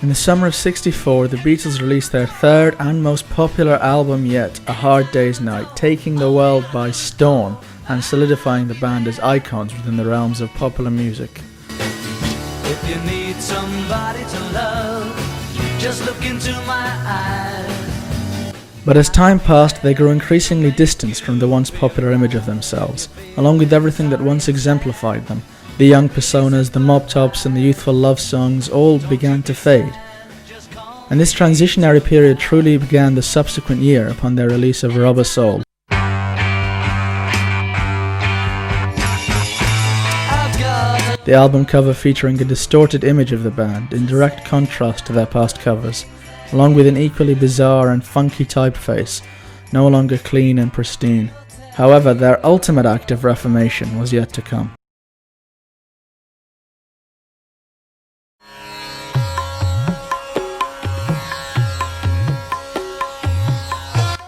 In the summer of '64, the Beatles released their third and most popular album yet, A Hard Day's Night, taking the world by storm and solidifying the band as icons within the realms of popular music. If you need somebody to love, just look into my eyes. But as time passed, they grew increasingly distanced from the once popular image of themselves, along with everything that once exemplified them. The young personas, the mop tops and the youthful love songs all began to fade. And this transitionary period truly began the subsequent year upon their release of Rubber Soul. The album cover featuring a distorted image of the band in direct contrast to their past covers, along with an equally bizarre and funky typeface, no longer clean and pristine. However, their ultimate act of reformation was yet to come.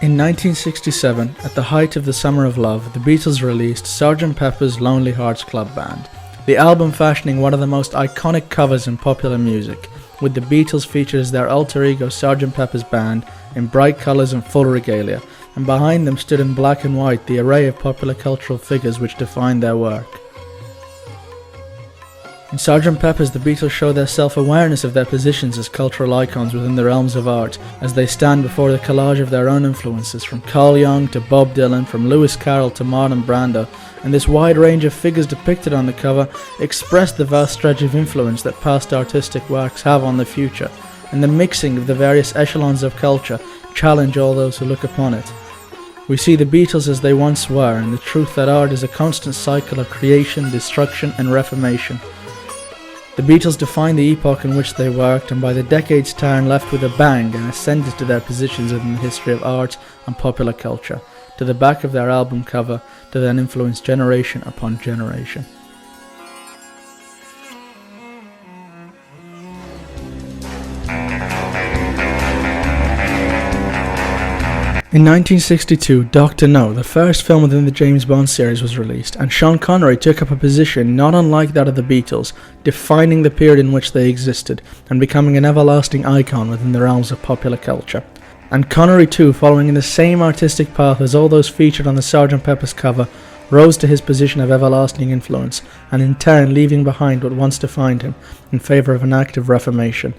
In 1967, at the height of the Summer of Love, the Beatles released Sgt Pepper's Lonely Hearts Club Band, the album fashioning one of the most iconic covers in popular music, with the Beatles featured as their alter ego Sgt Pepper's Band in bright colours and full regalia, and behind them stood in black and white the array of popular cultural figures which defined their work. In Sgt Pepper's, the Beatles show their self-awareness of their positions as cultural icons within the realms of art, as they stand before the collage of their own influences, from Carl Jung to Bob Dylan, from Lewis Carroll to Marlon Brando, and this wide range of figures depicted on the cover express the vast stretch of influence that past artistic works have on the future, and the mixing of the various echelons of culture challenge all those who look upon it. We see the Beatles as they once were, and the truth that art is a constant cycle of creation, destruction and reformation. The Beatles defined the epoch in which they worked, and by the decade's turn left with a bang and ascended to their positions within the history of art and popular culture, to the back of their album cover, to then influence generation upon generation. In 1962, Dr. No, the first film within the James Bond series, was released, and Sean Connery took up a position not unlike that of the Beatles, defining the period in which they existed, and becoming an everlasting icon within the realms of popular culture. And Connery too, following in the same artistic path as all those featured on the Sgt Pepper's cover, rose to his position of everlasting influence, and in turn leaving behind what once defined him, in favour of an active reformation.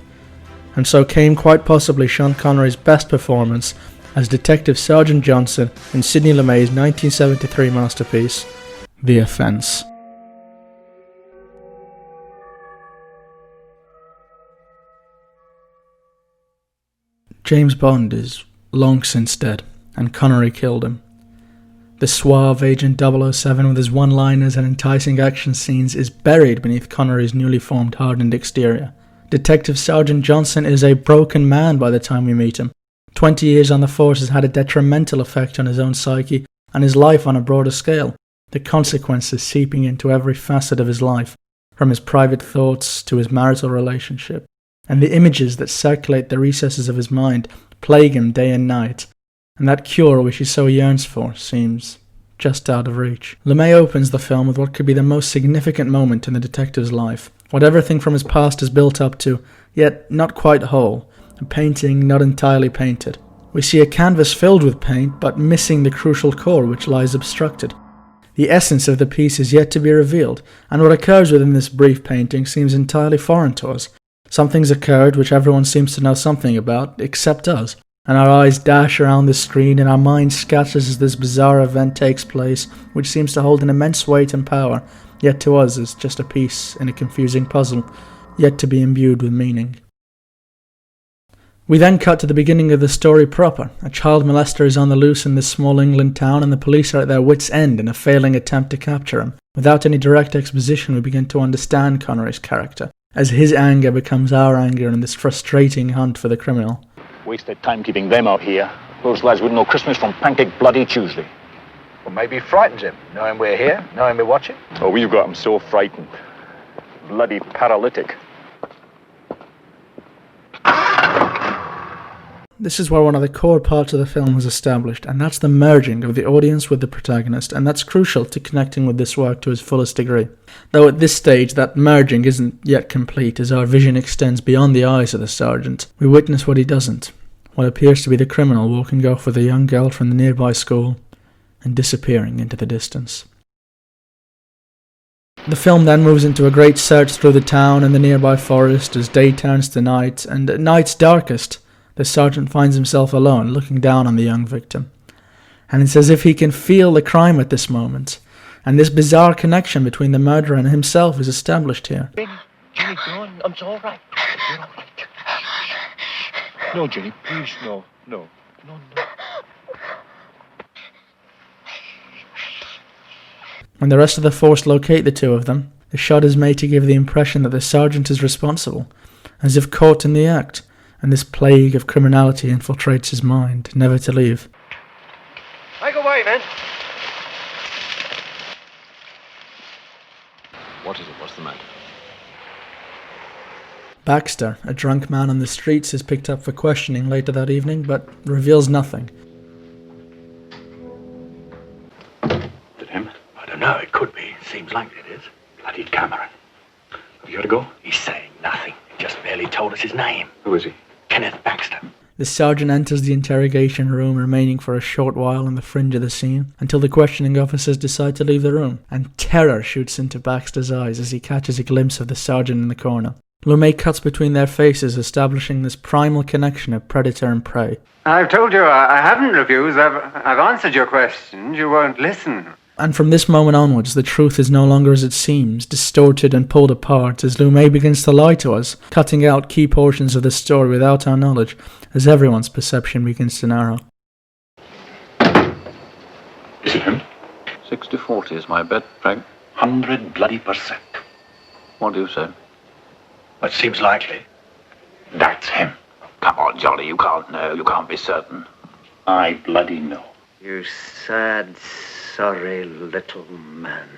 And so came quite possibly Sean Connery's best performance as Detective Sgt Johnson in Sidney Lumet's 1973 masterpiece, The Offence. James Bond is long since dead, and Connery killed him. The suave Agent 007 with his one-liners and enticing action scenes is buried beneath Connery's newly formed hardened exterior. Detective Sgt Johnson is a broken man by the time we meet him. 20 years on the force has had a detrimental effect on his own psyche and his life on a broader scale, the consequences seeping into every facet of his life, from his private thoughts to his marital relationship, and the images that circulate the recesses of his mind plague him day and night, and that cure which he so yearns for seems just out of reach. Lumet opens the film with what could be the most significant moment in the detective's life, what everything from his past is built up to, yet not quite whole, a painting not entirely painted. We see a canvas filled with paint, but missing the crucial core which lies obstructed. The essence of the piece is yet to be revealed, and what occurs within this brief painting seems entirely foreign to us. Something's occurred which everyone seems to know something about, except us, and our eyes dash around the screen and our mind scatters as this bizarre event takes place, which seems to hold an immense weight and power, yet to us is just a piece in a confusing puzzle, yet to be imbued with meaning. We then cut to the beginning of the story proper. A child molester is on the loose in this small England town, and the police are at their wits' end in a failing attempt to capture him. Without any direct exposition, we begin to understand Connery's character, as his anger becomes our anger in this frustrating hunt for the criminal. Wasted time keeping them out here. Those lads wouldn't know Christmas from Pancake Bloody Tuesday. Well, maybe it frightens him, knowing we're here, knowing we're watching. Oh, we've got him so frightened. Bloody paralytic. This is where one of the core parts of the film is established, and that's the merging of the audience with the protagonist, and that's crucial to connecting with this work to its fullest degree. Though at this stage, that merging isn't yet complete, as our vision extends beyond the eyes of the sergeant. We witness what he doesn't, what appears to be the criminal walking off with a young girl from the nearby school, and disappearing into the distance. The film then moves into a great search through the town and the nearby forest as day turns to night, and at night's darkest, the sergeant finds himself alone, looking down on the young victim. And it's as if he can feel the crime at this moment, and this bizarre connection between the murderer and himself is established here. Ginny, go on. I'm all right. You're all right. No, Ginny, please, no. When the rest of the force locate the two of them, the shot is made to give the impression that the sergeant is responsible, as if caught in the act, and this plague of criminality infiltrates his mind, never to leave. Make away, men. What is it? What's the matter? Baxter, a drunk man on the streets, is picked up for questioning later that evening, but reveals nothing. Is it him? I don't know. It could be. Seems like it is. Bloody Cameron. Have you got to go? He's saying nothing. He just barely told us his name. Who is he? Kenneth Baxter. The sergeant enters the interrogation room, remaining for a short while on the fringe of the scene, until the questioning officers decide to leave the room, and terror shoots into Baxter's eyes as he catches a glimpse of the sergeant in the corner. Lumet cuts between their faces, establishing this primal connection of predator and prey. I've told you I haven't refused. I've answered your questions. You won't listen. And from this moment onwards, the truth is no longer as it seems, distorted and pulled apart, as Lumet begins to lie to us, cutting out key portions of the story without our knowledge, as everyone's perception begins to narrow. Is it him? 60-40 is my bet, Frank. 100%. What do you say? That seems likely. That's him. Come on, Jolly, you can't know. You can't be certain. I bloody know. You sad, sorry little man.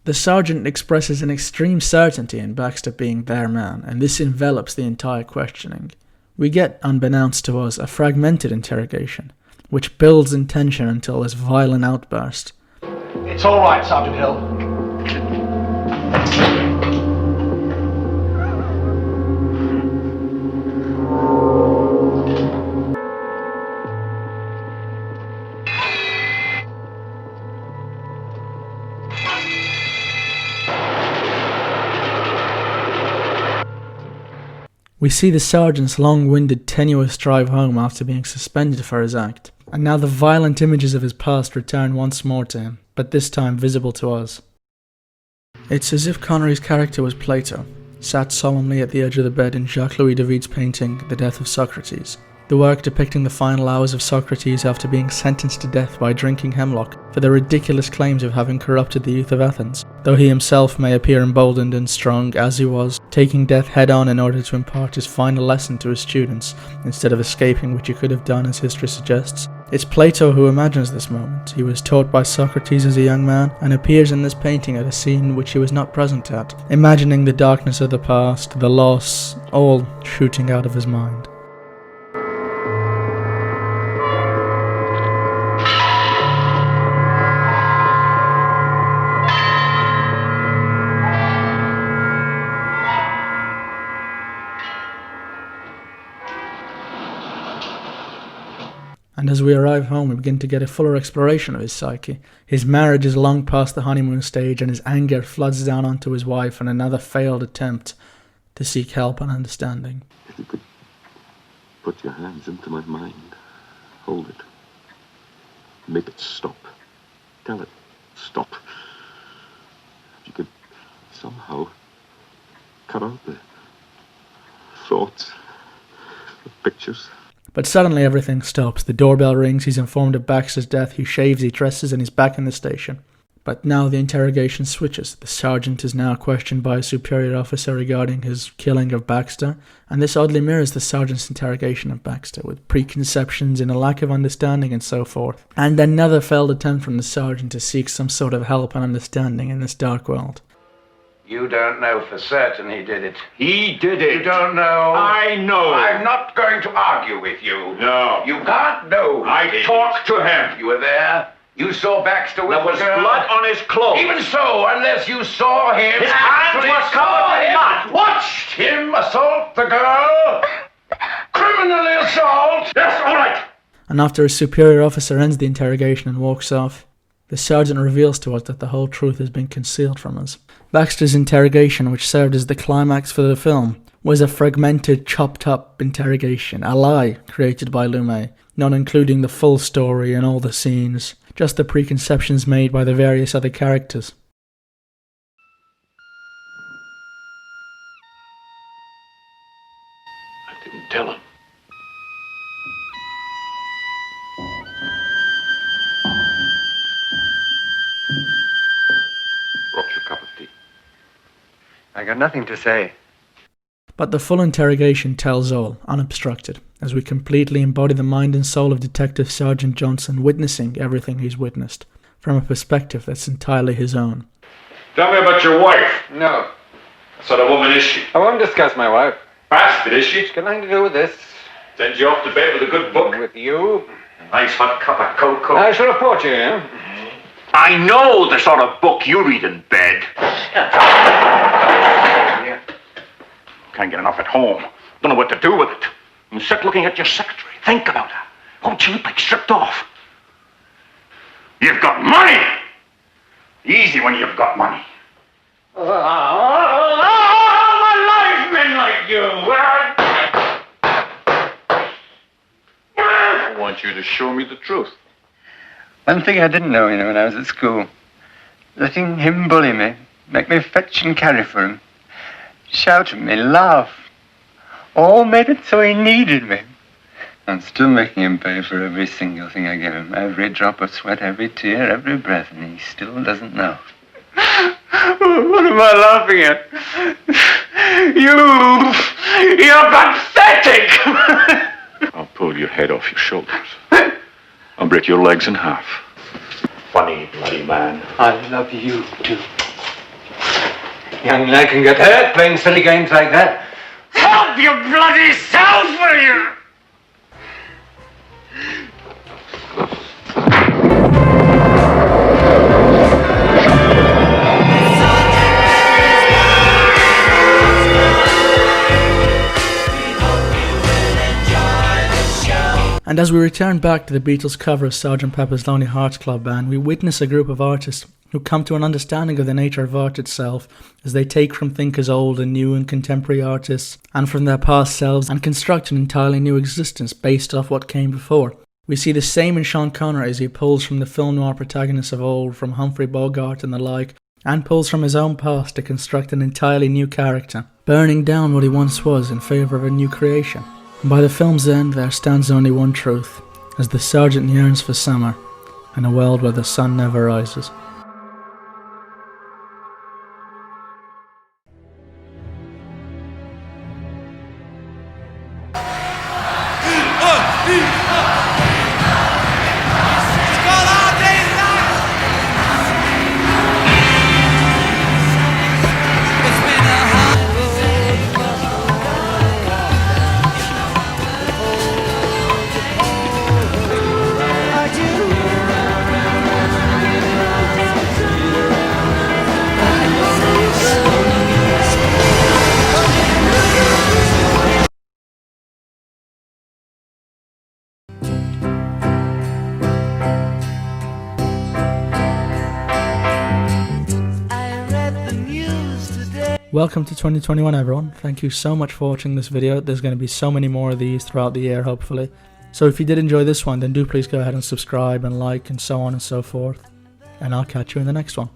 The sergeant expresses an extreme certainty in Baxter being their man, and this envelops the entire questioning. We get, unbeknownst to us, a fragmented interrogation, which builds in tension until this violent outburst. It's all right, Sergeant Hill. We see the sergeant's long-winded, tenuous drive home after being suspended for his act, and now the violent images of his past return once more to him, but this time visible to us. It's as if Connery's character was Plato, sat solemnly at the edge of the bed in Jacques-Louis David's painting, The Death of Socrates, the work depicting the final hours of Socrates after being sentenced to death by drinking hemlock for the ridiculous claims of having corrupted the youth of Athens, though he himself may appear emboldened and strong as he was, taking death head-on in order to impart his final lesson to his students, instead of escaping, which he could have done as history suggests. It's Plato who imagines this moment. He was taught by Socrates as a young man, and appears in this painting at a scene which he was not present at, imagining the darkness of the past, the loss, all shooting out of his mind. And as we arrive home, we begin to get a fuller exploration of his psyche. His marriage is long past the honeymoon stage, and his anger floods down onto his wife in another failed attempt to seek help and understanding. If you could put your hands into my mind, hold it, make it stop, tell it, stop. If you could somehow cut out the thoughts, the pictures. But suddenly everything stops. The doorbell rings, he's informed of Baxter's death, he shaves, he dresses, and he's back in the station. But now the interrogation switches. The sergeant is now questioned by a superior officer regarding his killing of Baxter, and this oddly mirrors the sergeant's interrogation of Baxter, with preconceptions and a lack of understanding and so forth. And another failed attempt from the sergeant to seek some sort of help and understanding in this dark world. You don't know for certain he did it. He did it. You don't know. I know. I'm not going to argue with you. No. You can't know. I talked to him. You were there. You saw Baxter with There was the girl. blood on his clothes. Even so, unless you saw him, His hands actually were saw covered in him, blood. watched him assault the girl, criminally assault. Yes, all right. And after a superior officer ends the interrogation and walks off, the sergeant reveals to us that the whole truth has been concealed from us. Baxter's interrogation, which served as the climax for the film, was a fragmented, chopped-up interrogation, a lie created by Lumet, not including the full story and all the scenes, just the preconceptions made by the various other characters. I didn't tell him. Brought you a cup of tea. I got nothing to say. But the full interrogation tells all, unobstructed, as we completely embody the mind and soul of Detective Sgt Johnson witnessing everything he's witnessed, from a perspective that's entirely his own. Tell me about your wife. No. What sort of woman is she? I won't discuss my wife. Bastard, is she? It's got nothing to do with this. Sends you off to bed with a good book? With you. A nice hot cup of cocoa? I shall report you, eh? I know the sort of book you read in bed. Can't get enough at home. Don't know what to do with it. You sit looking at your secretary. Think about her. Whole cheap like stripped off. You've got money! Easy when you've got money. All my life, men like you. I want you to show me the truth. One thing I didn't know, when I was at school. Letting him bully me, make me fetch and carry for him, shout at me, laugh. All made it so he needed me. I'm still making him pay for every single thing I give him. Every drop of sweat, every tear, every breath, and he still doesn't know. What am I laughing at? You're pathetic! I'll pull your head off your shoulders. I'll break your legs in half. Funny bloody man. I love you, too. Young lad can get hurt playing silly games like that. Help your bloody self, will you? And as we return back to the Beatles' cover of Sgt. Pepper's Lonely Hearts Club Band, we witness a group of artists who come to an understanding of the nature of art itself as they take from thinkers old and new and contemporary artists and from their past selves and construct an entirely new existence based off what came before. We see the same in Sean Connery as he pulls from the film noir protagonists of old, from Humphrey Bogart and the like, and pulls from his own past to construct an entirely new character, burning down what he once was in favour of a new creation. And by the film's end, there stands only one truth, as the sergeant yearns for summer, in a world where the sun never rises. Welcome to 2021 everyone, thank you so much for watching this video. There's going to be so many more of these throughout the year hopefully. So if you did enjoy this one, then do please go ahead and subscribe and like and so on and so forth. And I'll catch you in the next one.